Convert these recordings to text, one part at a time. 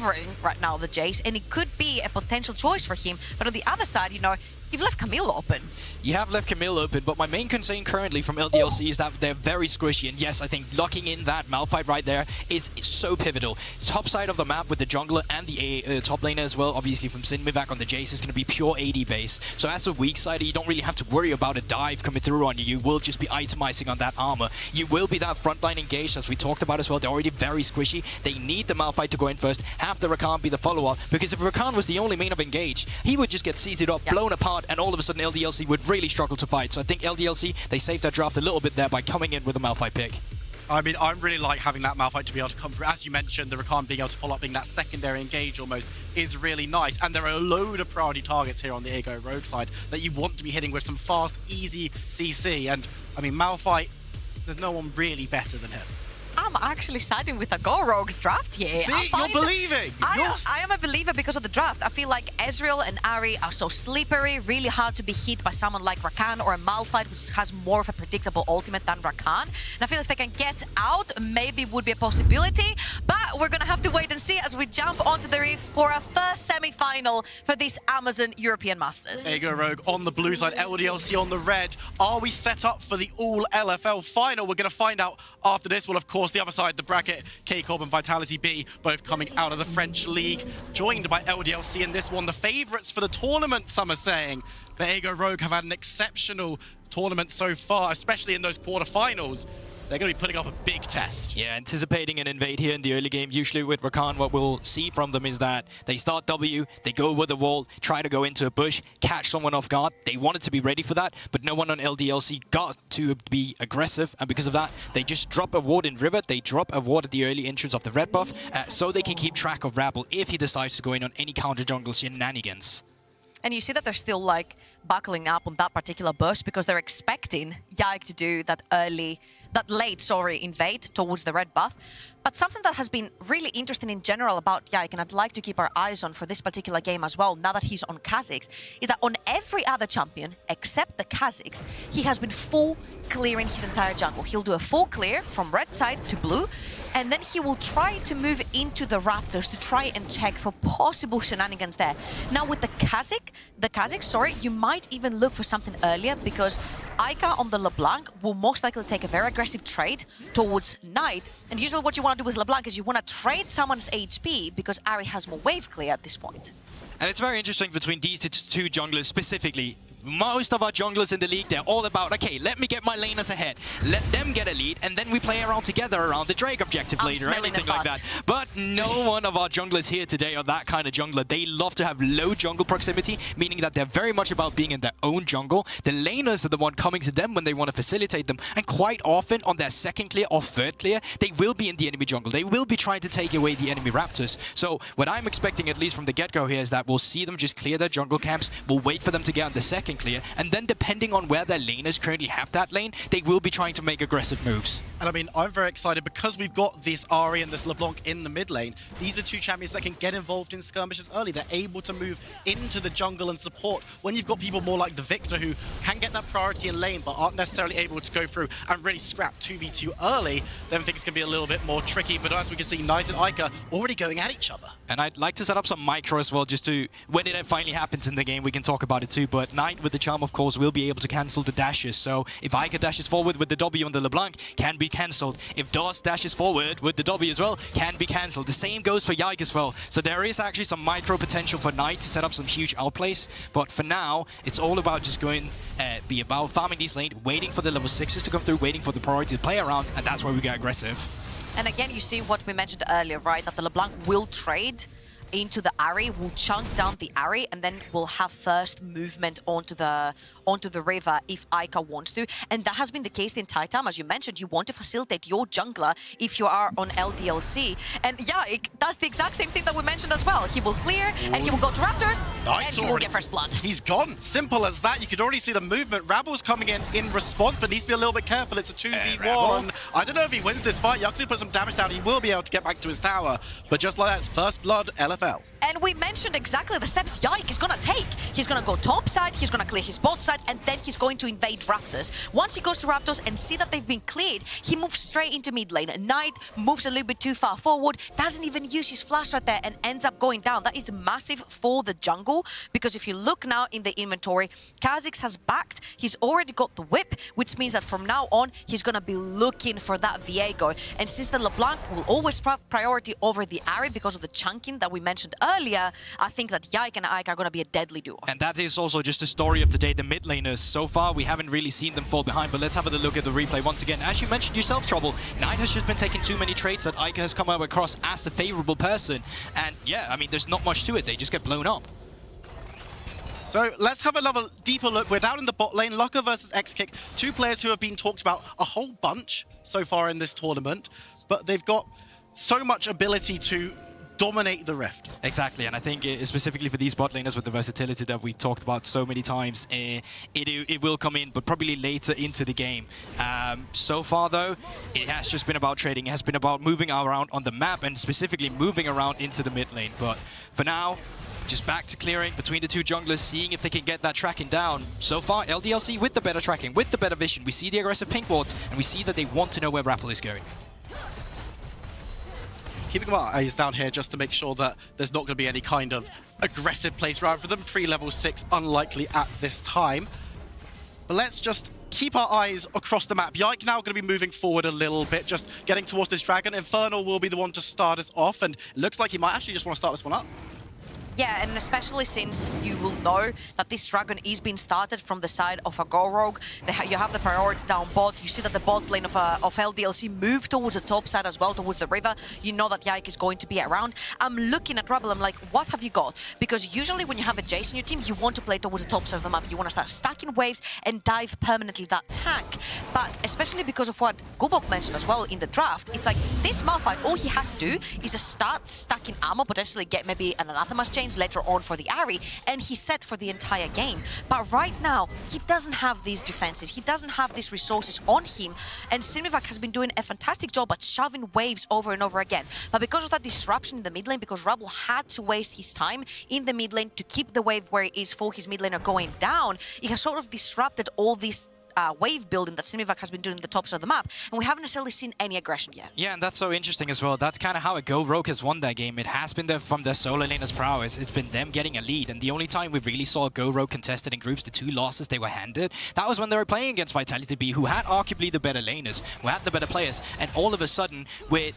right now, the Jace, and it could be a potential choice for him. But on the other side, you know, you've left Camille open. You have left Camille open, but my main concern currently from LDLC is that they're very squishy. And yes, I think locking in that Malphite right there is so pivotal. Top side of the map with the jungler and the top laner as well, obviously from Sinmivac on the Jace, is going to be pure AD base. So as a weak side, you don't really have to worry about a dive coming through on you. You will just be itemizing on that armor. You will be that frontline engaged, as we talked about as well. They're already very squishy. They need the Malphite to go in first, have the Rakan be the follow-up, because if Rakan was the only main of engage, he would just get seized up, blown apart, and all of a sudden LDLC would really struggle to fight. So I think LDLC, they saved their draft a little bit there by coming in with a Malphite pick. I mean, I really like having that Malphite to be able to come through. As you mentioned, the Rakan being able to follow up, being that secondary engage almost, is really nice. And there are a load of priority targets here on the Ego Rogue side that you want to be hitting with some fast, easy CC. And, I mean, Malphite, there's no one really better than him. I'm actually siding with a Go Rogues draft here. See, you're believing. I am a believer because of the draft. I feel like Ezreal and Ahri are so slippery, really hard to be hit by someone like Rakan or a Malphite, which has more of a predictable ultimate than Rakan. And I feel if they can get out, maybe would be a possibility. But we're going to have to wait and see as we jump onto the reef for our first semi-final for this Amazon European Masters. Ego Rogue on the blue side, LDLC on the red. Are we set up for the all LFL final? We're going to find out after this. Well, of course, the other side, the bracket, K-Corp and Vitality B, both coming out of the French League, joined by LDLC in this one. The favourites for the tournament, some are saying. The Ego Rogue have had an exceptional tournament so far, especially in those quarterfinals. They're going to be putting up a big test. Yeah, anticipating an invade here in the early game. Usually with Rakan, what we'll see from them is that they start W, they go with the wall, try to go into a bush, catch someone off guard. They wanted to be ready for that, but no one on LDLC got to be aggressive, and because of that, they just drop a ward in River, they drop a ward at the early entrance of the red buff, so they can keep track of Rabble if he decides to go in on any counter jungle shenanigans. And you see that they're still like buckling up on that particular bush because they're expecting Yike to do that late invade towards the red buff. But something that has been really interesting in general about Yike, and I'd like to keep our eyes on for this particular game as well, now that he's on Kha'Zix, is that on every other champion, except the Kha'Zix, he has been full clearing his entire jungle. He'll do a full clear from red side to blue, and then he will try to move into the Raptors to try and check for possible shenanigans there. Now with the Kha'Zix, you might even look for something earlier, because Aika on the LeBlanc will most likely take a very aggressive trade towards Knight. And usually what you want to do with LeBlanc is you want to trade someone's HP, because Ahri has more wave clear at this point. And it's very interesting between these two junglers specifically. Most of our junglers in the league, they're all about, okay, let me get my laners ahead, let them get a lead, and then we play around together around the Drake objective later or anything like that. But no one of our junglers here today are that kind of jungler. They love to have low jungle proximity, meaning that they're very much about being in their own jungle. The laners are the one coming to them when they want to facilitate them, and quite often on their second clear or third clear, they will be in the enemy jungle. They will be trying to take away the enemy Raptors. So what I'm expecting, at least from the get-go here, is that we'll see them just clear their jungle camps, we'll wait for them to get on the second clear, and then depending on where their laners currently have that lane, they will be trying to make aggressive moves. And I mean, I'm very excited because we've got this Ahri and this LeBlanc in the mid lane. These are two champions that can get involved in skirmishes early. They're able to move into the jungle and support. When you've got people more like the Victor who can get that priority in lane but aren't necessarily able to go through and really scrap 2v2 early, then things can be a little bit more tricky. But as we can see, Knight and Aika already going at each other. And I'd like to set up some micro as well, just to, when it finally happens in the game, we can talk about it too. But Knight with the charm, of course, will be able to cancel the dashes. So if Aika dashes forward with the W on the LeBlanc, can be cancelled. If DOS dashes forward with the W as well, can be cancelled. The same goes for Yike as well. So there is actually some micro potential for Knight to set up some huge outplays. But for now, it's all about just going, be about farming these lanes, waiting for the level 6s to come through, waiting for the priority to play around, and that's where we get aggressive. And again, you see what we mentioned earlier, right? That the LeBlanc will trade into the Ahri, will chunk down the Ahri, and then we'll have first movement onto the river if Aika wants to. And that has been the case the entire time. As you mentioned, you want to facilitate your jungler if you are on LDLC. And yeah, it does the exact same thing that we mentioned as well. He will clear, and he will go to Raptors, and he will get first blood. He's gone. Simple as that. You could already see the movement. Rabble's coming in response, but needs to be a little bit careful. It's a 2v1. I don't know if he wins this fight. Yuxi put some damage down. He will be able to get back to his tower. But just like that, it's first blood, LFL. And And we mentioned exactly the steps Yike is gonna take. He's gonna go top side, he's gonna clear his bot side, and then he's going to invade Raptors. Once he goes to Raptors and see that they've been cleared, he moves straight into mid lane. Knight moves a little bit too far forward, doesn't even use his flash right there, and ends up going down. That is massive for the jungle, because if you look now in the inventory, Kha'Zix has backed. He's already got the whip, which means that from now on, he's gonna be looking for that Viego. And since the LeBlanc will always have priority over the Ahri because of the chunking that we mentioned earlier, I think that Yike and Ike are gonna be a deadly duo. And that is also just the story of the day. The mid laners, so far, we haven't really seen them fall behind, but let's have a look at the replay once again. As you mentioned yourself, Trouble, Knight has just been taking too many traits that Ike has come up across as the favorable person. And yeah, I mean, there's not much to it. They just get blown up. So let's have another deeper look. We're down in the bot lane, Locker versus X-Kick. Two players who have been talked about a whole bunch so far in this tournament, but they've got so much ability to dominate the Rift. Exactly, and I think specifically for these bot laners with the versatility that we've talked about so many times, it will come in, but probably later into the game. So far, though, it has just been about trading. It has been about moving around on the map and specifically moving around into the mid lane. But for now, just back to clearing between the two junglers, seeing if they can get that tracking down. So far, LDLC with the better tracking, with the better vision. We see the aggressive pink wards, and we see that they want to know where Rappel is going. Keeping our eyes down here just to make sure that there's not going to be any kind of aggressive place around for them. Pre-level 6, unlikely at this time. But let's just keep our eyes across the map. Yike now going to be moving forward a little bit, just getting towards this dragon. Infernal will be the one to start us off, and it looks like he might actually just want to start this one up. Yeah, and especially since you will know that this dragon is being started from the side of a Go Rogue. You have the priority down bot. You see that the bot lane of LDLC move towards the top side as well, towards the river. You know that Yike is going to be around. I'm looking at Rebel, I'm like, what have you got? Because usually when you have a Jace in your team, you want to play towards the top side of the map. You want to start stacking waves and dive permanently that tank. But especially because of what Gubok mentioned as well in the draft, it's like this Malphite, all he has to do is just start stacking ammo, potentially get maybe an Anathema's chain later on for the Ahri, and he's set for the entire game. But right now, he doesn't have these defenses, he doesn't have these resources on him, and Simivac has been doing a fantastic job at shoving waves over and over again. But because of that disruption in the mid lane, because Rebel had to waste his time in the mid lane to keep the wave where it is for his mid laner going down, it has sort of disrupted all these wave building that Simivac has been doing in the tops of the map, and we haven't necessarily seen any aggression yet. Yeah, and that's so interesting as well. That's kind of how a Go Rogue has won that game. It has been from their solo laners' prowess. It's been them getting a lead, and the only time we really saw Go Rogue contested in groups, the two losses they were handed, that was when they were playing against Vitality B, who had arguably the better laners, who had the better players, and all of a sudden, with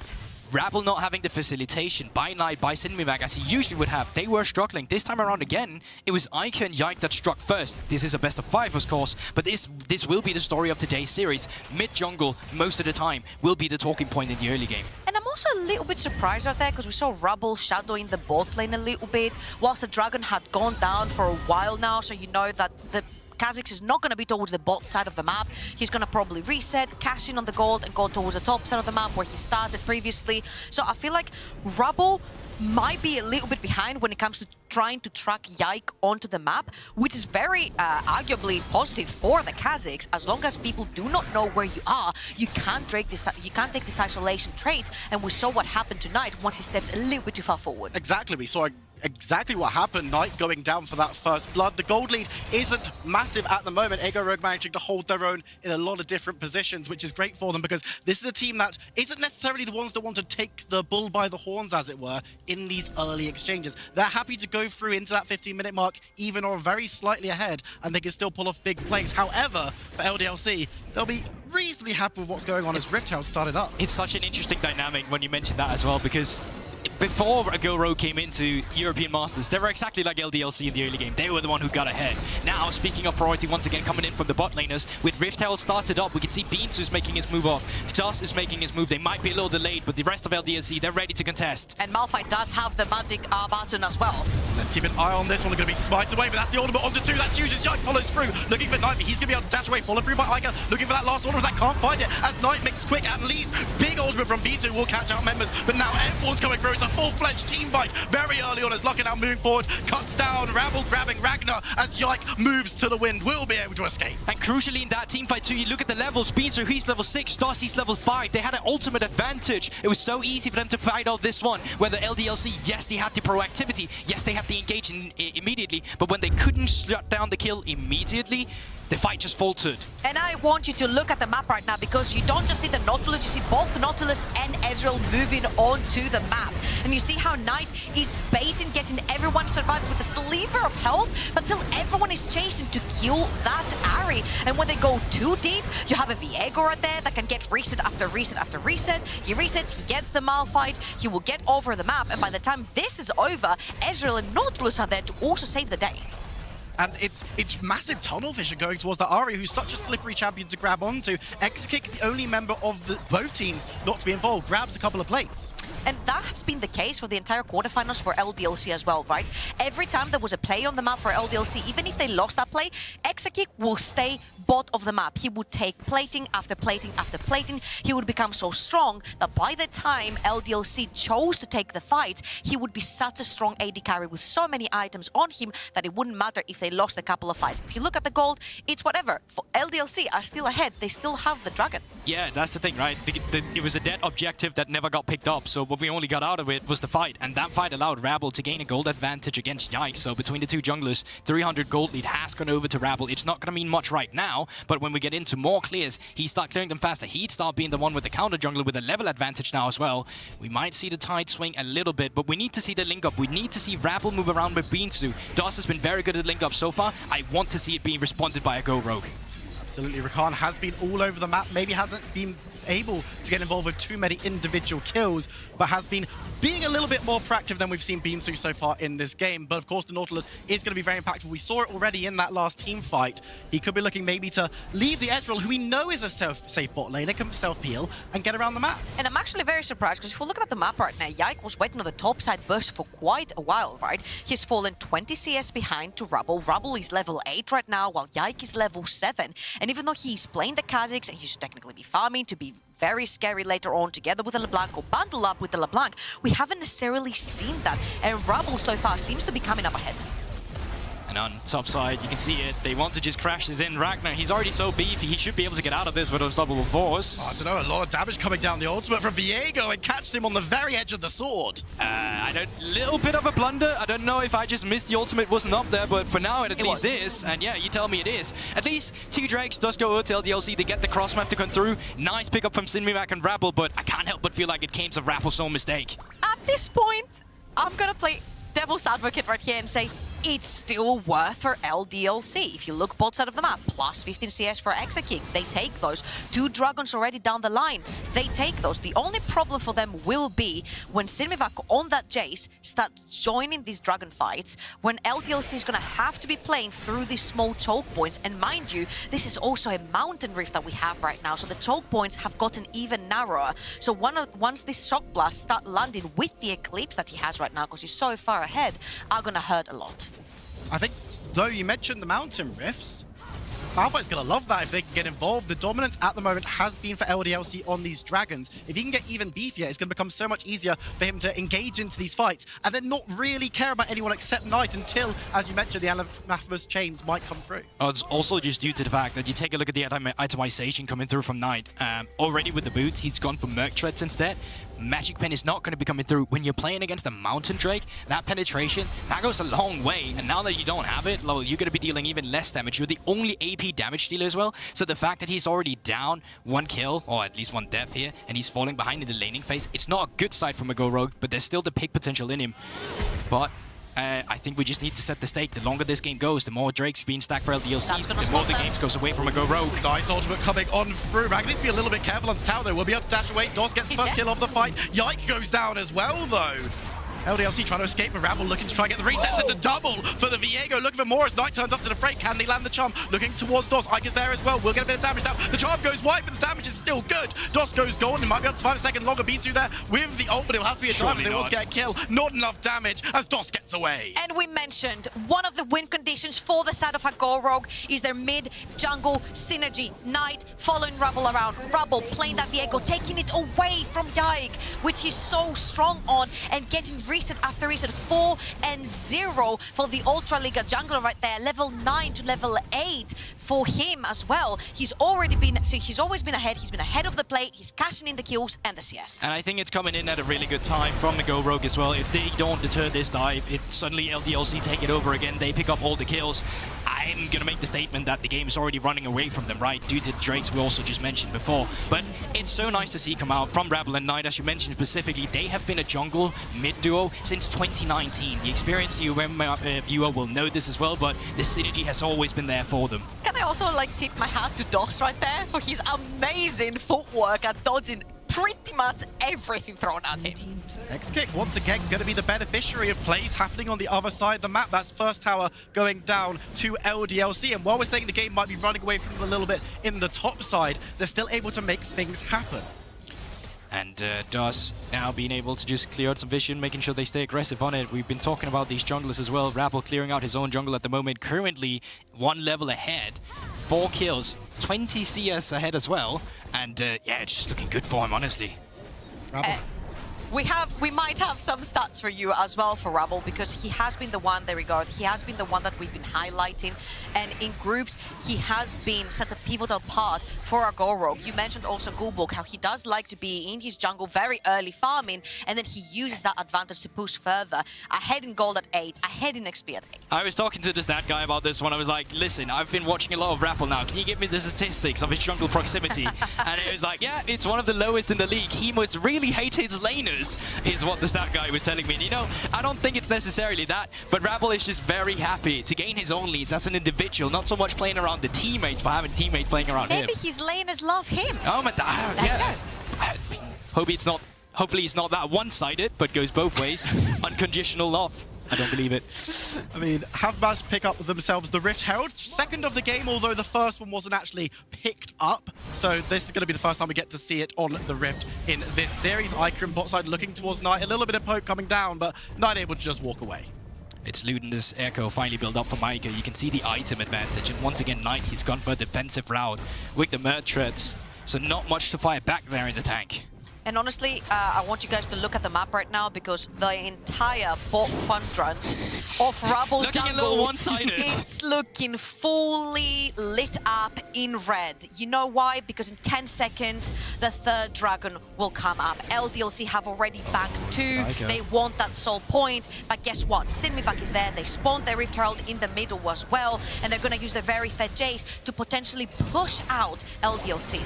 Rabble not having the facilitation by Knight, by Simivac, as he usually would have, they were struggling. This time around again, it was Ike and Yike that struck first. This is a best of 5, of course, but this will be the story of today's series. Mid-jungle, most of the time, will be the talking point in the early game. And I'm also a little bit surprised out there, because we saw Rubble shadowing the bot lane a little bit, whilst the Dragon had gone down for a while now, so you know that the Kha'Zix is not going to be towards the bot side of the map. He's going to probably reset, cash in on the gold, and go towards the top side of the map where he started previously. So I feel like Rubble might be a little bit behind when it comes to trying to track Yike onto the map, which is very arguably positive for the Kha'Zix. As long as people do not know where you are, you can't take this isolation trait, and we saw what happened tonight once he steps a little bit too far forward. Exactly, we saw exactly what happened. Knight going down for that first blood. The gold lead isn't massive at the moment. Ego Rogue managing to hold their own in a lot of different positions, which is great for them, because this is a team that isn't necessarily the ones that want to take the bull by the horns, as it were, in these early exchanges. They're happy to go through into that 15-minute mark, even or very slightly ahead, and they can still pull off big plays. However, for LDLC, they'll be reasonably happy with what's going on as Riptail started up. It's such an interesting dynamic when you mention that as well, because before a Go Rogue came into European Masters, they were exactly like LDLC in the early game. They were the one who got ahead. Now, speaking of priority, once again coming in from the bot laners, with Riftail started up, we can see Beans is making his move off. Dust is making his move. They might be a little delayed, but the rest of LDLC, they're ready to contest. And Malphite does have the magic button as well. Let's keep an eye on this one. We're going to be spiked away, but that's the ultimate onto 2. That's huge. Yike follows through, looking for Knight, but he's going to be able to dash away. Followed through by Iker, looking for that last order, as that can't find it. As Knight makes quick and leaves. Big ultimate from B2 will catch out members, but now everyone's coming through. It's a full-fledged team fight very early on as Lucker now moving forward, cuts down, Rabble grabbing Ragnar as Yike moves to the wind, will be able to escape. And crucially in that team fight too, you look at the levels. Beanzer, he's level 6, Doss, he's level 5. They had an ultimate advantage. It was so easy for them to fight out this one. Where the LDLC, yes, they had the proactivity, yes, they had the engage immediately, but when they couldn't shut down the kill immediately, the fight just faltered. And I want you to look at the map right now, because you don't just see the Nautilus, you see both the Nautilus and Ezreal moving onto the map. And you see how Knight is baiting, getting everyone to survive with a sliver of health, but still everyone is chasing to kill that Ahri. And when they go too deep, you have a Viego right there that can get reset after reset after reset. He resets, he gets the Malphite, he will get over the map, and by the time this is over, Ezreal and Nautilus are there to also save the day. And it's massive tunnel vision going towards the Ahri, who's such a slippery champion to grab onto. X-Kick, the only member of both teams not to be involved, grabs a couple of plates. And that has been the case for the entire quarterfinals for LDLC as well, right? Every time there was a play on the map for LDLC, even if they lost that play, Exakik will stay bot of the map. He would take plating after plating after plating. He would become so strong that by the time LDLC chose to take the fight, he would be such a strong AD carry with so many items on him that it wouldn't matter if they lost a couple of fights. If you look at the gold, it's whatever. For LDLC are still ahead. They still have the dragon. Yeah, that's the thing, right? It was a dead objective that never got picked up, so what we only got out of it was the fight, and that fight allowed Rabble to gain a gold advantage against Yike. So between the two junglers, 300 gold lead has gone over to Rabble. It's not going to mean much right now, but when we get into more clears, he start clearing them faster. He'd start being the one with the counter jungler with a level advantage now as well. We might see the tide swing a little bit, but we need to see the link up. We need to see Rabble move around with Beansu. Doss has been very good at link up so far. I want to see it being responded by a Go Rogue. Absolutely, Rakan has been all over the map, maybe hasn't been able to get involved with too many individual kills, but has been being a little bit more proactive than we've seen Beamsu so far in this game. But of course, the Nautilus is going to be very impactful. We saw it already in that last team fight. He could be looking maybe to leave the Ezreal, who we know is a safe bot lane, can self-peel and get around the map. And I'm actually very surprised, because if we look at the map right now, Yike was waiting on the top side burst for quite a while, right? He's fallen 20 CS behind to Rubble. Rubble is level 8 right now, while Yike is level 7. And even though he's playing the Kha'Zix and he should technically be farming to be very scary later on together with the LeBlanc or bundle up with the LeBlanc, we haven't necessarily seen that. And Rubble so far seems to be coming up ahead. And on top side, you can see it. They want to just crash this in. Ragnar, he's already so beefy. He should be able to get out of this with unstoppable force. Oh, I don't know, a lot of damage coming down the ultimate from Viego and catches him on the very edge of the sword. Little bit of a blunder. I don't know if I just missed the ultimate wasn't up there, but for now it at least is. And yeah, you tell me it is. At least two Drakes does go over to LDLC. They get the cross map to come through. Nice pickup from Sinmimak and Rabble, but I can't help but feel like it came to Rapple's own mistake. At this point, I'm gonna play devil's advocate right here and say it's still worth for LDLC. If you look both sides of the map, plus 15 CS for Exakik, they take those. 2 dragons already down the line, they take those. The only problem for them will be when Sinmivak on that Jace start joining these dragon fights, when LDLC is gonna have to be playing through these small choke points. And mind you, this is also a mountain rift that we have right now, so the choke points have gotten even narrower. So once these shock blasts start landing with the Eclipse that he has right now, because he's so far ahead, are gonna hurt a lot. I think, though you mentioned the mountain rifts, Malphite's going to love that if they can get involved. The dominance at the moment has been for LDLC on these dragons. If he can get even beefier, it's going to become so much easier for him to engage into these fights and then not really care about anyone except Knight until, as you mentioned, the Anathema's chains might come through. Oh, it's also just due to the fact that you take a look at the itemization coming through from Knight. Already with the boots, he's gone for Merc Treads instead. Magic Pen is not going to be coming through. When you're playing against a Mountain Drake, that penetration, that goes a long way. And now that you don't have it, you're going to be dealing even less damage. You're the only AP damage dealer as well. So the fact that he's already down 1 kill, or at least 1 death here, and he's falling behind in the laning phase, it's not a good side from a Go Rogue, but there's still the pick potential in him. But I think we just need to set the stake. The longer this game goes, the more Drake's being stacked for LDLC, the more the game goes away from a Go Rogue. Nice ultimate coming on through. Ragnar needs to be a little bit careful on the tower, though. We'll be able to dash away. Doss gets the first kill of the fight. Yike goes down as well, though. LDLC trying to escape, but Rabble looking to try and get the resets. It's a double for the Viego. Looking for more as Knight turns up to the fray. Can they land the charm? Looking towards DOS. Ike is there as well. We'll get a bit of damage down. The charm goes wide, but the damage is still good. DOS goes golden. Might be able to survive a second longer. Beats through there with the ult, but it'll have to be a drive if they want to get a kill. Not enough damage as DOS gets away. And we mentioned one of the win conditions for the side of RGO Rogue is their mid-jungle synergy. Knight following Rabble around. Rabble playing that Viego, taking it away from Yike, which he's so strong on, and getting reset after reset. 4-0 for the Ultra Liga jungler right there. Level 9 to level 8 for him as well. He's already been, so he's always been ahead. He's been ahead of the play. He's cashing in the kills and the CS. And I think it's coming in at a really good time from the Go Rogue as well. If they don't deter this dive, it suddenly LDLC take it over again. They pick up all the kills. I'm gonna make the statement that the game is already running away from them, right? Due to the Drakes we also just mentioned before. But it's so nice to see come out from Rabble and Knight, as you mentioned specifically. They have been a jungle mid-duo since 2019. The experienced viewer will know this as well, but the synergy has always been there for them. Can I also like tip my hat to DOS right there for his amazing footwork at dodging pretty much everything thrown at him. X-Kick once again going to be the beneficiary of plays happening on the other side of the map. That's first tower going down to LDLC. And while we're saying the game might be running away from them a little bit in the top side, they're still able to make things happen. And DOS now being able to just clear out some vision, making sure they stay aggressive on it. We've been talking about these junglers as well. Rabble clearing out his own jungle at the moment, currently 1 level ahead. 4 kills, 20 CS ahead as well. And yeah, it's just looking good for him, honestly. We might have some stats for you as well for Rabble, because he has been the one, there we go, he has been the one that we've been highlighting, and in groups he has been such a pivotal part for our Go Rogue. You mentioned also Gulbuk, how he does like to be in his jungle very early farming, and then he uses that advantage to push further, ahead in gold at 8, ahead in XP at 8. I was talking to just that guy about this one. I was like, listen, I've been watching a lot of Rabble now. Can you give me the statistics of his jungle proximity? And it was like, yeah, it's one of the lowest in the league. He must really hate his laners, is what the stat guy was telling me. And, you know, I don't think it's necessarily that, but Rabble is just very happy to gain his own leads as an individual, not so much playing around the teammates, but having teammates playing around him. Maybe his laners love him. Oh my god, yeah. I mean, hopefully it's not that one-sided, but goes both ways. Unconditional love. I don't believe it. I mean, have managed to pick up themselves the Rift Herald. Second of the game, although the first one wasn't actually picked up. So this is going to be the first time we get to see it on the Rift in this series. Iker and bot side looking towards Knight. A little bit of poke coming down, but Knight able to just walk away. It's Luden's Echo finally built up for Micah. You can see the item advantage. And once again, Knight, he's gone for a defensive route with the Mertreads. So not much to fire back there in the tank. And honestly, I want you guys to look at the map right now, because the entire bot quadrant of Rabble's looking jungle, a little one-sided. It's looking fully lit up in red. You know why? Because in 10 seconds, the third dragon will come up. LDLC have already banked 2. Okay. They want that soul point. But guess what? Sinmivak is there. They spawned their Rift Herald in the middle as well. And they're going to use their very fed Jace to potentially push out LDLC.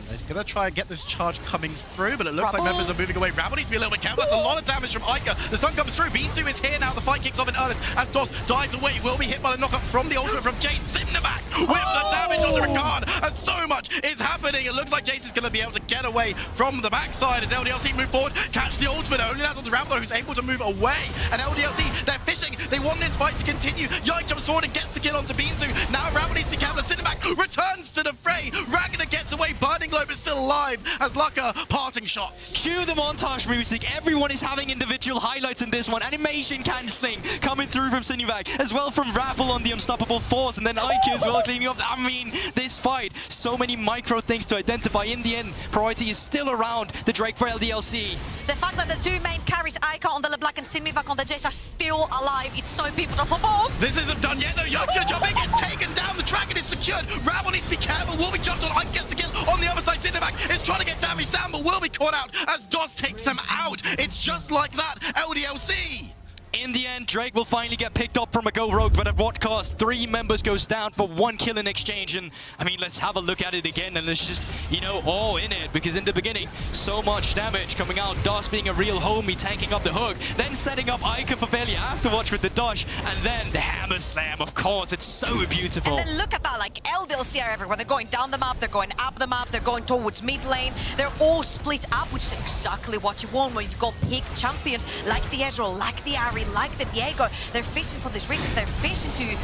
They're going to try and get this charge coming through, but it looks like members are moving away. Rabble needs to be a little bit careful. That's a lot of damage from Iker. The stun comes through. Binsu is here now. The fight kicks off in earnest as DOS dives away. Will be hit by the knockup from the ultimate from Jace. Sinmivak with the damage on the Ricard. And so much is happening. It looks like Jace is going to be able to get away from the backside as LDLC move forward. Catch the ultimate. Only that's on the Rabble, who's able to move away. And LDLC, they're fishing. They want this fight to continue. Yike jumps forward and gets the kill onto Binsu. Now Rabble needs to be careful. Sinmivak returns to the fray. Ragnar gets away. Burning Globe is still alive as Lucka parting shots. Cue the montage music. Everyone is having individual highlights in this one. Animation cancelling coming through from Sinmivak, as well from Rabble on the Unstoppable Force, and then Ike as well cleaning up. I mean, this fight, so many micro things to identify. In the end, priority is still around the Drake for LDLC. The fact that the 2 main carries, Iker on the LeBlanc and Sinmivak on the Jace, are still alive. It's so pivotal for both. This isn't done yet though. Yike's gonna jump in, get taken down. The dragon is secured. Rabble needs to be careful. Will be jumped on. Ike gets the kill on the other side. Sinmivak is trying to get damage down, but will be caught out as DOS takes them out. It's just like that. LDLC. In the again, Drake will finally get picked up from a Go Rogue, but at what cost? 3 members goes down for 1 kill in exchange, and I mean, let's have a look at it again, and let's just, you know, all in it, because in the beginning, so much damage coming out, Dust being a real homie, tanking up the hook, then setting up Ica for failure afterwards with the dodge, and then the hammer slam, of course, it's so beautiful. And then look at that, like, LDLC are everywhere. They're going down the map, they're going up the map, they're going towards mid lane, they're all split up, which is exactly what you want when you've got peak champions like the Ezreal, like the Ari, like the Diego. They're fishing for this reason. They're fishing to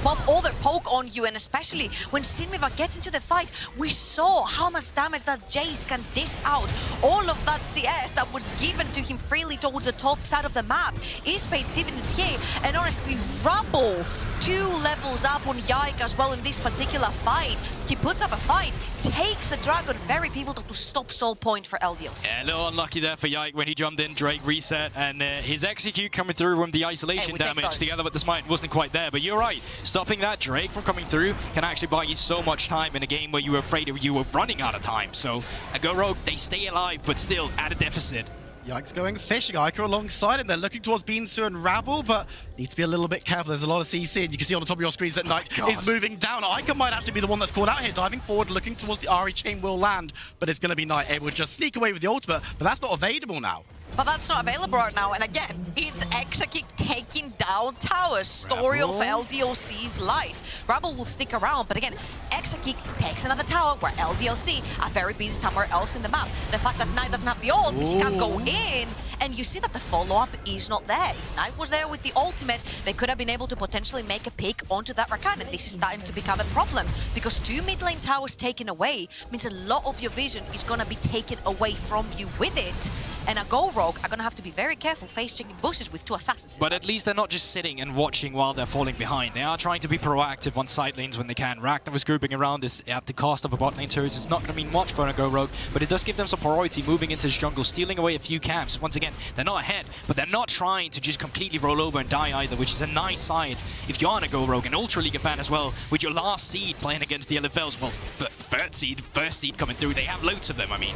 pump all their poke on you, and especially when Sinmiva gets into the fight, we saw how much damage that Jace can dish out. All of that CS that was given to him freely towards the top side of the map is paid dividends here, and honestly, Rumble 2 levels up on Yike as well in this particular fight. He puts up a fight, takes the Dragon, very pivotal to stop Soul Point for LDLC. Yeah, a little unlucky there for Yike when he jumped in, Drake reset, and his execute coming through from the isolation damage together with the smite wasn't quite there, but you're right, stopping that Drake from coming through can actually buy you so much time in a game where you were afraid you were running out of time. So a Go Rogue, they stay alive, but still at a deficit. Yike's going fishing. Ica alongside him. They're looking towards Beansu and Rabble, but need to be a little bit careful. There's a lot of CC, and you can see on the top of your screens that Knight is moving down. Ica might actually be the one that's caught out here, diving forward, looking towards the Ari chain will land, but it's going to be Knight able to just sneak away with the ultimate, but that's not evadable now. But that's not available right now, and again, it's Exakick taking down towers. Story of LDLC's life. Rabble will stick around, but again, Exakick takes another tower where LDLC are very busy somewhere else in the map. The fact that Knight doesn't have the ult means he can't go in, and you see that the follow-up is not there. If Knight was there with the ultimate, they could have been able to potentially make a pick onto that Rakan, and this is starting to become a problem, because 2 mid lane towers taken away means a lot of your vision is going to be taken away from you with it. And a Go Rogue are going to have to be very careful face-checking bushes with 2 assassins. But at least they're not just sitting and watching while they're falling behind. They are trying to be proactive on side lanes when they can. Ragnar was grouping around this at the cost of a bot lane turret. It's not going to mean much for a Go Rogue, but it does give them some priority moving into this jungle, stealing away a few camps. Once again, they're not ahead, but they're not trying to just completely roll over and die either, which is a nice side if you're on a Go Rogue, an Ultra League fan as well, with your last seed playing against the LFLs. Well, third seed, first seed coming through. They have loads of them, I mean.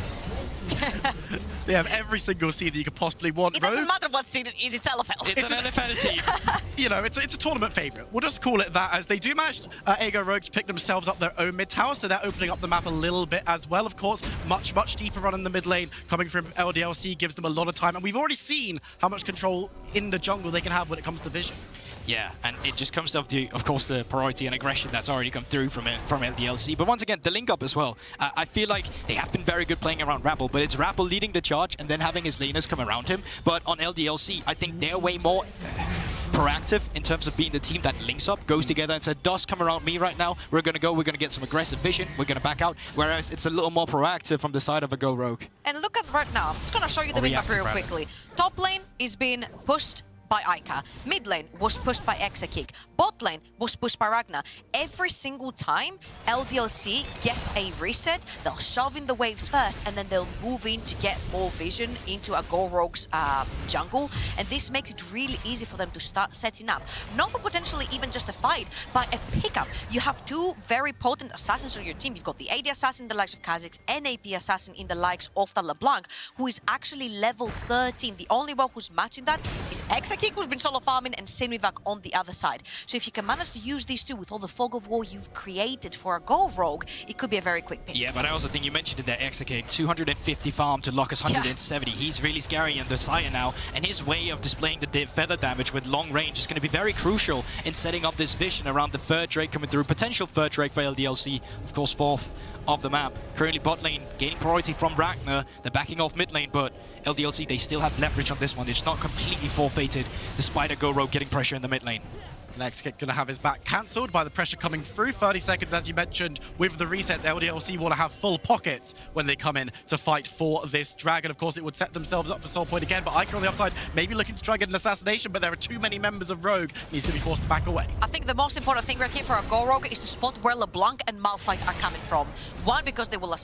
They have every single seed that you could possibly want. It doesn't matter what seed it is, it's LFL. It's an LFL team. You know, it's a tournament favourite. We'll just call it that, as they do manage, Ego Rogue, to pick themselves up their own mid tower, so they're opening up the map a little bit as well. Of course, much deeper run in the mid lane coming from LDLC gives them a lot of time, and we've already seen how much control in the jungle they can have when it comes to vision. Yeah, and it just comes down to, of course, the priority and aggression that's already come through from LDLC. But once again, the link up as well. I feel like they have been very good playing around Rabble, but it's Rabble leading the charge and then having his laners come around him. But on LDLC, I think they're way more proactive in terms of being the team that links up, goes together and said, Dust, come around me right now. We're going to get some aggressive vision. We're going to back out. Whereas it's a little more proactive from the side of a Go Rogue. And look at right now. I'm just going to show you the map real quickly. Top lane is being pushed by Ica. Mid lane was pushed by Exakick. Bot lane was pushed by Ragnar. Every single time LDLC get a reset, they'll shove in the waves first, and then they'll move in to get more vision into a Go Rogue's jungle. And this makes it really easy for them to start setting up. Not for potentially even just a fight, but a pickup. You have 2 very potent assassins on your team. You've got the AD assassin in the likes of Kha'Zix, and AP assassin in the likes of the LeBlanc, who is actually level 13. The only one who's matching that is Exakick, who's been solo farming, and Sinmivak on the other side. So if you can manage to use these 2 with all the fog of war you've created for a Go Rogue, it could be a very quick pick. Yeah, but I also think you mentioned it there, Exakick, 250 farm to Locker's 170. Yeah. He's really scary in the Sire now, and his way of displaying the feather damage with long range is going to be very crucial in setting up this vision around the 3rd Drake coming through. Potential 3rd Drake for LDLC, of course 4th of the map. Currently bot lane gaining priority from Ragnar. They're backing off mid lane, but LDLC, they still have leverage on this one. It's not completely forfeited, despite a Go Rogue getting pressure in the mid lane. Exakick going to have his back cancelled by the pressure coming through. 30 seconds, as you mentioned, with the resets. LDLC want to have full pockets when they come in to fight for this dragon. Of course, it would set themselves up for Soul Point again, but Ica on the upside, maybe looking to try and get an assassination, but there are too many members of Rogue. Needs to be forced to back away. I think the most important thing right here for a Go Rogue is to spot where LeBlanc and Malphite are coming from. One, because it will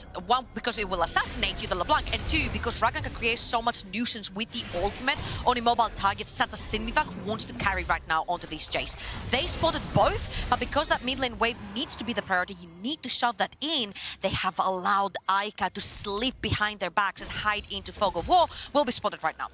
assassinate you, the LeBlanc, and 2, because Ragnar can create so much nuisance with the ultimate on immobile targets such as Sinmivak, who wants to carry right now onto this chase. They spotted both, but because that mid lane wave needs to be the priority, you need to shove that in. They have allowed Ica to slip behind their backs and hide into Fog of War. Will be spotted right now.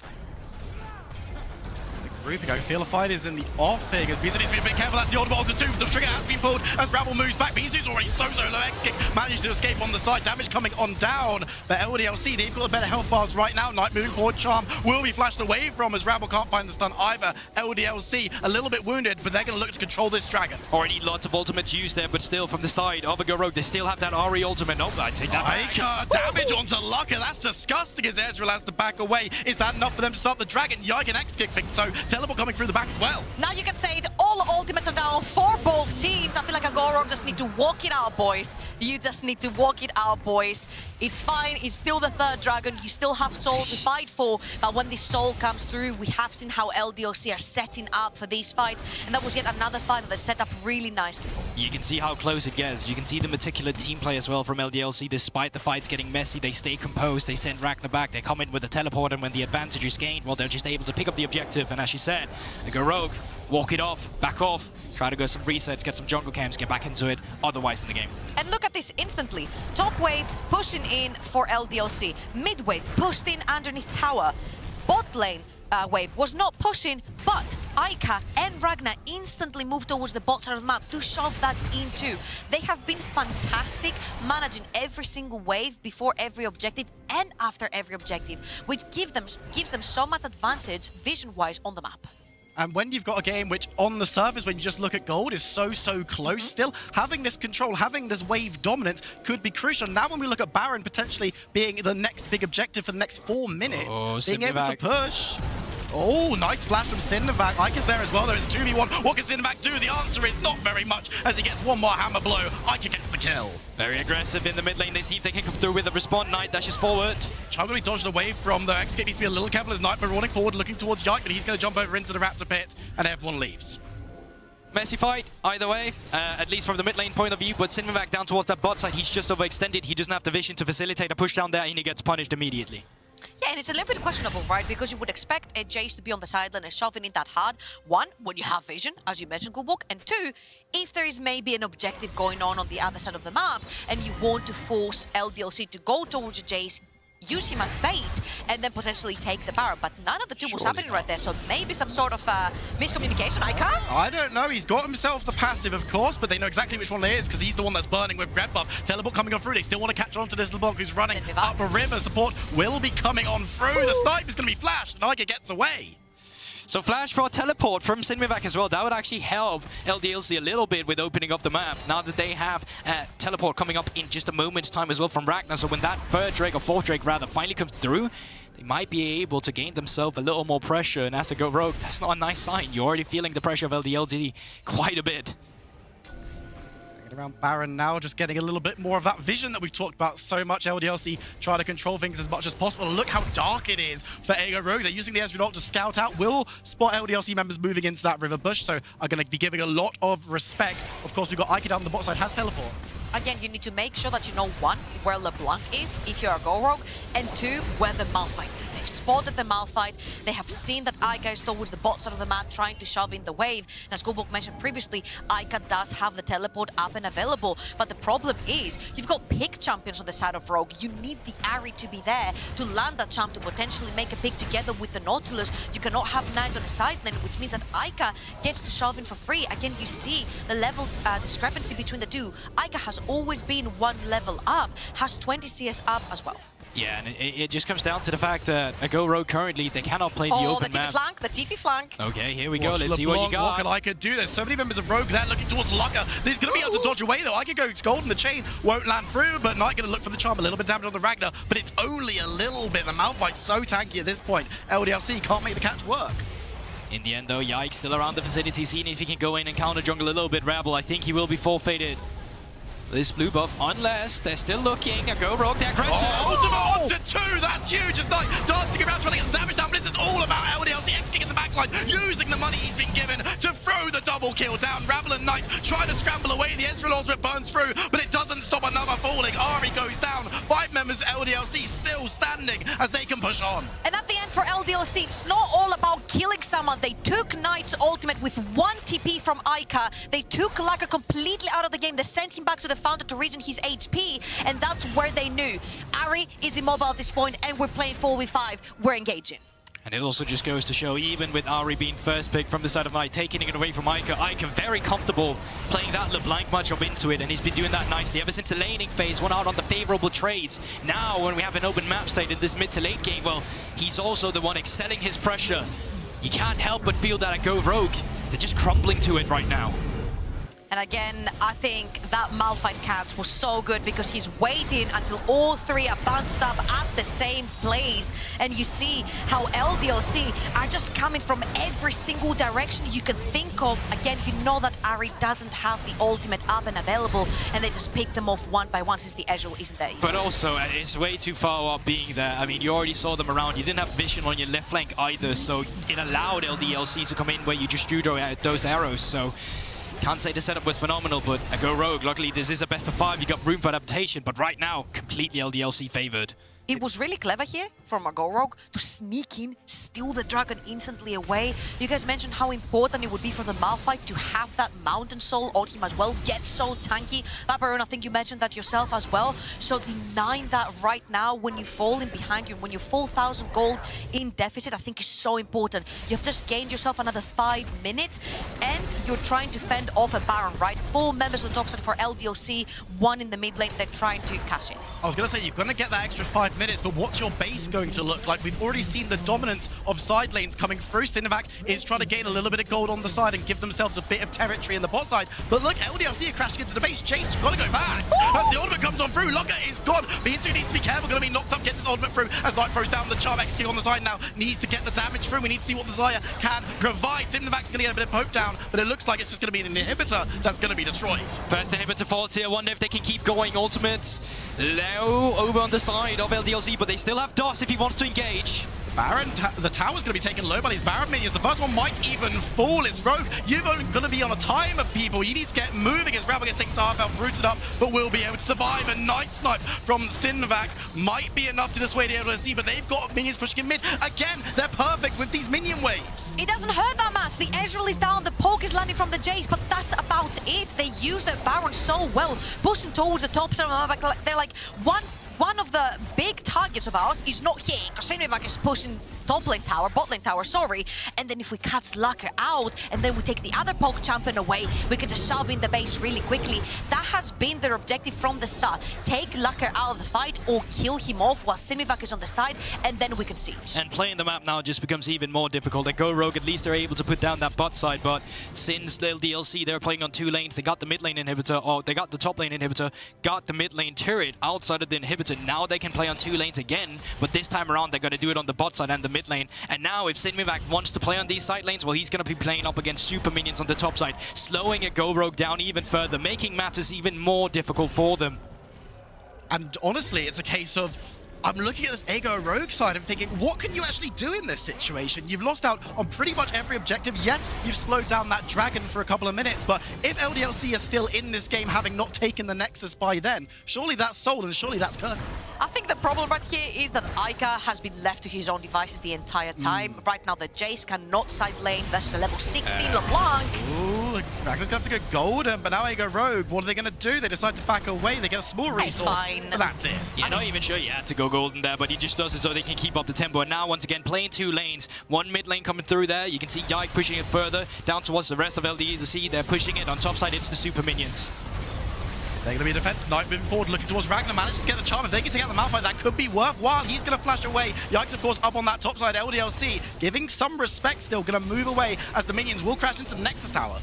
grouping. I feel a fight is in the offing as Bizu needs to be a bit careful. That's the ultimate onto 2. The trigger has been pulled as Rabble moves back. Bizu's already so low. X-Kick managed to escape on the side. Damage coming on down. But LDLC, they've got the better health bars right now. Knight moving forward. Charm will be flashed away from as Rabble can't find the stun either. LDLC a little bit wounded, but they're going to look to control this dragon. Already lots of ultimates used there, but still from the side of RGO Rogue, they still have that RE ultimate. Nope, I take that back. Ica, damage onto Lucka. That's disgusting as Ezreal has to back away. Is that enough for them to stop the dragon? Yike and X-Kick thing, so teleport coming through the back as well. Now you can say that all ultimates are down for both teams. I feel like RGO Rogue just need to walk it out, boys. You just need to walk it out, boys. It's fine. It's still the third dragon. You still have soul to fight for. But when this soul comes through, we have seen how LDLC are setting up for these fights. And that was yet another fight that they set up really nicely for. You can see how close it gets. You can see the meticulous team play as well from LDLC. Despite the fights getting messy, they stay composed. They send Ragnar back. They come in with a teleport, and when the advantage is gained, well, they're just able to pick up the objective. And as she said, RGO Rogue, walk it off, back off, try to go some resets, get some jungle camps, get back into it, otherwise in the game. And look at this instantly. Top wave pushing in for LDLC. Mid wave pushed in underneath tower. Bot lane wave was not pushing, but Ica and Ragnar instantly moved towards the bot side of the map to shove that into. They have been fantastic managing every single wave before every objective and after every objective, which gives them so much advantage vision-wise on the map. And when you've got a game which, on the surface, when you just look at gold, is so close still, having this control, having this wave dominance could be crucial. Now when we look at Baron potentially being the next big objective for the next 4 minutes, being able to push. Oh, nice flash from Cindervac. Ica's there as well. There is a 2v1. What can Cindervac do? The answer is not very much as he gets one more hammer blow. Ica gets the kill. Very aggressive in the mid lane. They see if they can come through with a respawn. Knight dashes forward. Chugly dodged away from the X-Kick. Needs to be a little careful as Knight, but running forward, looking towards Yike, but he's going to jump over into the Raptor pit, and everyone leaves. Messy fight, either way, at least from the mid lane point of view, but Cindervac down towards that bot side. He's just overextended. He doesn't have the vision to facilitate a push down there, and he gets punished immediately. Yeah, and it's a little bit questionable, right? Because you would expect a Jace to be on the sideline and shoving it that hard. One, when you have vision, as you mentioned, Gubok. And two, if there is maybe an objective going on the other side of the map and you want to force LDLC to go towards the Jace, use him as bait, and then potentially take the Baron. But none of the two was happening right there, so maybe some sort of miscommunication, Ica? I don't know. He's got himself the passive, of course, but they know exactly which one it is because he's the one that's burning with red buff. Teleport coming on through. They still want to catch on to this little block who's running up a river. Support will be coming on through. The snipe is going to be flashed, and Ica gets away. So flash for a teleport from Cindervac as well. That would actually help LDLC a little bit with opening up the map. Now that they have teleport coming up in just a moment's time as well from Ragnar. So when that third Drake, or fourth Drake rather, finally comes through, they might be able to gain themselves a little more pressure. And as they go rogue, that's not a nice sign. You're already feeling the pressure of LDLC quite a bit. Around Baron now, just getting a little bit more of that vision that we've talked about so much. LDLC try to control things as much as possible. Look how dark it is for RGO Rogue. They're using the Ezreal ult to scout out. Will spot LDLC members moving into that river bush, so are going to be giving a lot of respect. Of course, we've got Ica down the bot side, has teleport. Again, you need to make sure that you know, one, where LeBlanc is if you're a RGO Rogue, and two, where the Malphite is. They've spotted the Malphite. They have seen that Ica is towards the bot side of the map trying to shove in the wave. And as Gubok mentioned previously, Ica does have the teleport up and available. But the problem is, you've got pick champions on the side of Rogue. You need the Ahri to be there to land that champ to potentially make a pick together with the Nautilus. You cannot have Knight on the side lane, which means that Ica gets to shove in for free. Again, you see the level discrepancy between the two. Ica has always been one level up, has 20 CS up as well. Yeah, and it just comes down to the fact that RGO Rogue currently, they cannot play the open map. The TP flank. Okay, here we go. Let's see what you got. What can Ica do? There's so many members of Rogue there looking towards Lucka. He's going to be able to dodge away though. Ica goes gold in the chain, won't land through, but Knight going to look for the charm. A little bit damage on the Ragnar, but it's only a little bit. The Malphite's so tanky at this point. LDLC can't make the catch work. In the end though, Yike still around the vicinity, seeing if he can go in and counter jungle a little bit. Rabble, I think he will be forfeited. This blue buff, unless they're still looking. RGO Rogue, they're aggressive. Oh, ultimate onto 2, that's huge. Just like dancing around trying to get damage down, but this is all about LDLC X-Kick in the backline, using the money he's been given to throw the double kill down. Rabble and Knight trying to scramble away. The Ezreal ultimate burns through, but it doesn't stop another falling. Ahri goes down. 5 members of LDLC still standing as they can push on. And at the end for LDLC, it's not all about killing someone. They took Knight's ultimate with 1 TP from Ica. They took Laka completely out of the game. They sent him back to the Founder to regen his HP, and that's where they knew Ahri is immobile at this point, and we're playing 4v5. We're engaging. And it also just goes to show, even with Ari being first pick from the side of Knight, taking it away from Ica, Ica very comfortable playing that LeBlanc matchup into it, and he's been doing that nicely ever since the laning phase, went out on the favorable trades. Now, when we have an open map state in this mid to late game, well, he's also the one excelling his pressure. You can't help but feel that at Go Rogue, they're just crumbling to it right now. And again, I think that Malphite catch was so good because he's waiting until all three are bounced up at the same place. And you see how LDLC are just coming from every single direction you can think of. Again, you know that Ari doesn't have the ultimate up and available, and they just pick them off one by one since the Ezreal isn't there. But also, it's way too far up being there. I mean, you already saw them around. You didn't have vision on your left flank either, so it allowed LDLC to come in where you just drew those arrows. So can't say the setup was phenomenal, but a Go Rogue, luckily this is a best of 5, you got room for adaptation, but right now, completely LDLC favored. It was really clever here from a Go Rogue to sneak in, steal the dragon instantly away. You guys mentioned how important it would be for the Malphite to have that Mountain Soul on him as well, get so tanky. Vaperon, I think you mentioned that yourself as well. So denying that right now when you fall in behind you, when you're 4,000 gold in deficit, I think is so important. You've just gained yourself another 5 minutes and you're trying to fend off a Baron, right? 4 members on the top side for LDLC, 1 in the mid lane, they're trying to cash in. I was going to say, you're going to get that extra 5 minutes, but what's your base going to look like? We've already seen the dominance of side lanes coming through. Sinovac is trying to gain a little bit of gold on the side and give themselves a bit of territory in the bot side. But look, LDLC are crashing into the base. Chase, you've got to go back. As the ultimate comes on through, Locker is gone. Beanzu needs to be careful, going to be knocked up, gets his ultimate through. As Knight throws down the charm, XQ on the side now, needs to get the damage through. We need to see what the Zaya can provide. Sinovac's going to get a bit of poke down, but it looks like it's just going to be an inhibitor that's going to be destroyed. First inhibitor falls here. Wonder if they can keep going. Ultimate low over on the side of LDLC, but they still have DOS if he wants to engage. Baron, the tower's going to be taken low by these Baron minions. The first one might even fall. It's Rogue. You're only going to be on a timer, people. You need to get moving as Rabble gets taken to half health, rooted up, but will be able to survive. A nice snipe from Sinvac might be enough to dissuade the LDLC, but they've got minions pushing in mid. Again, they're perfect with these minion waves. It doesn't hurt that much. The Ezreal is down, the poke is landing from the Jace, but that's about it. They use their Baron so well, pushing towards the top side. They're like, one of the big targets of ours is not here, because Sinovac is pushing top lane tower, bot lane tower, sorry. And then if we cut Slacker out, and then we take the other poke champion away, we can just shove in the base really quickly. That has been their objective from the start. Take Slacker out of the fight, or kill him off while Sinovac is on the side, and then we can siege. And playing the map now just becomes even more difficult. And Go Rogue, at least they're able to put down that bot side, but since the LDLC, they're playing on 2 lanes, they got the mid lane inhibitor, or they got the top lane inhibitor, got the mid lane turret outside of the inhibitor. Now they can play on 2 lanes again, but this time around they're going to do it on the bot side and the mid lane. And now if Sinovac wants to play on these side lanes, well, he's going to be playing up against super minions on the top side, slowing a Go Rogue down even further, making matters even more difficult for them. And honestly, it's a case of, I'm looking at this Ego Rogue side and thinking, what can you actually do in this situation? You've lost out on pretty much every objective. Yes, you've slowed down that dragon for a couple of minutes, but if LDLC is still in this game, having not taken the Nexus by then, surely that's Soul and surely that's Curtains. I think the problem right here is that Ica has been left to his own devices the entire time. Right now, the Jace cannot side lane. That's a level 16 LeBlanc. Ooh, Ragnar's going to have to go golden, but now Ego Rogue, what are they going to do? They decide to back away. They get a small resource, fine. but that's it. Yeah, not even sure you had to go golden there, but he just does it so they can keep up the tempo. And now, once again, playing 2 lanes. 1 mid lane coming through there. You can see Yike pushing it further down towards the rest of LDLC. They're pushing it. On top side, it's the super minions. They're going to be a defense. Knight moving forward, looking towards Ragnar. Manages to get the charm. If they can take out the Malphite, that could be worthwhile. He's going to flash away. Yikes, of course, up on that top side. LDLC giving some respect still. Going to move away as the minions will crash into the Nexus Tower.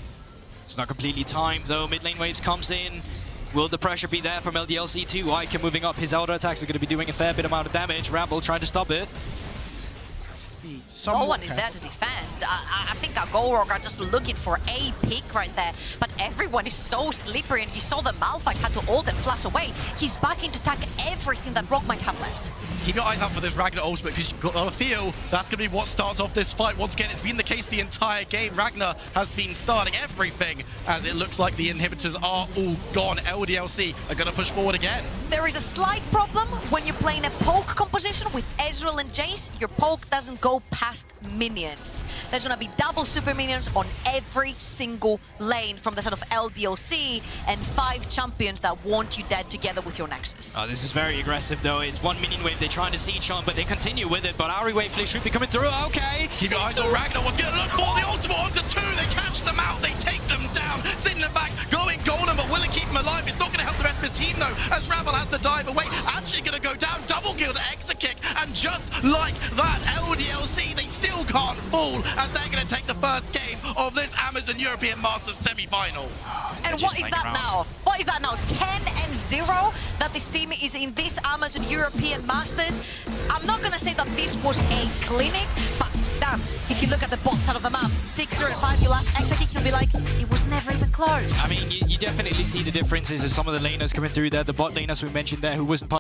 It's not completely timed, though. Mid lane waves comes in. Will the pressure be there from LDLC too? Ica moving up. His auto attacks are going to be doing a fair bit amount of damage. Ramble trying to stop it. No one is there to defend. I think our Go Rogue are just looking for a pick right there. But everyone is so slippery, and you saw the Malphite had to ult and flash away. He's back in to attack everything that Rock might have left. Keep your eyes out for this Ragnar ultimate, because you've got a feel that's going to be what starts off this fight. Once again, it's been the case the entire game. Ragnar has been starting everything, as it looks like the inhibitors are all gone. LDLC are going to push forward again. There is a slight problem when you're playing a poke composition with Ezreal and Jace. Your poke doesn't go past past minions. There's gonna be double super minions on every single lane from the side of LDLC and 5 champions that want you dead together with your Nexus. Oh, this is very aggressive though. It's one minion wave they're trying to siege on, but they continue with it. But Ari wave should be coming through. Okay. Keep your eyes on Ragnar. What's going to look for the ultimate onto 2. They catch them out. They take them down. Sitting in the back, going golden, but will it keep him alive? It's not going to help the rest of his team though, as Ravel has to dive away. Actually going to go down. Double kill to exit kick, and just like that, LDLC, they still can't fall as they're going to take the first game of this Amazon European Masters semi-final. And what is that now? What is that now? 10-0 that this team is in this Amazon European Masters. I'm not going to say that this was a clinic, but damn, if you look at the bot side of the map, 6-0-5, your last exit kick, you'll be like, it was never even close. I mean, you definitely see the differences in some of the laners coming through there. The bot laners we mentioned there who wasn't part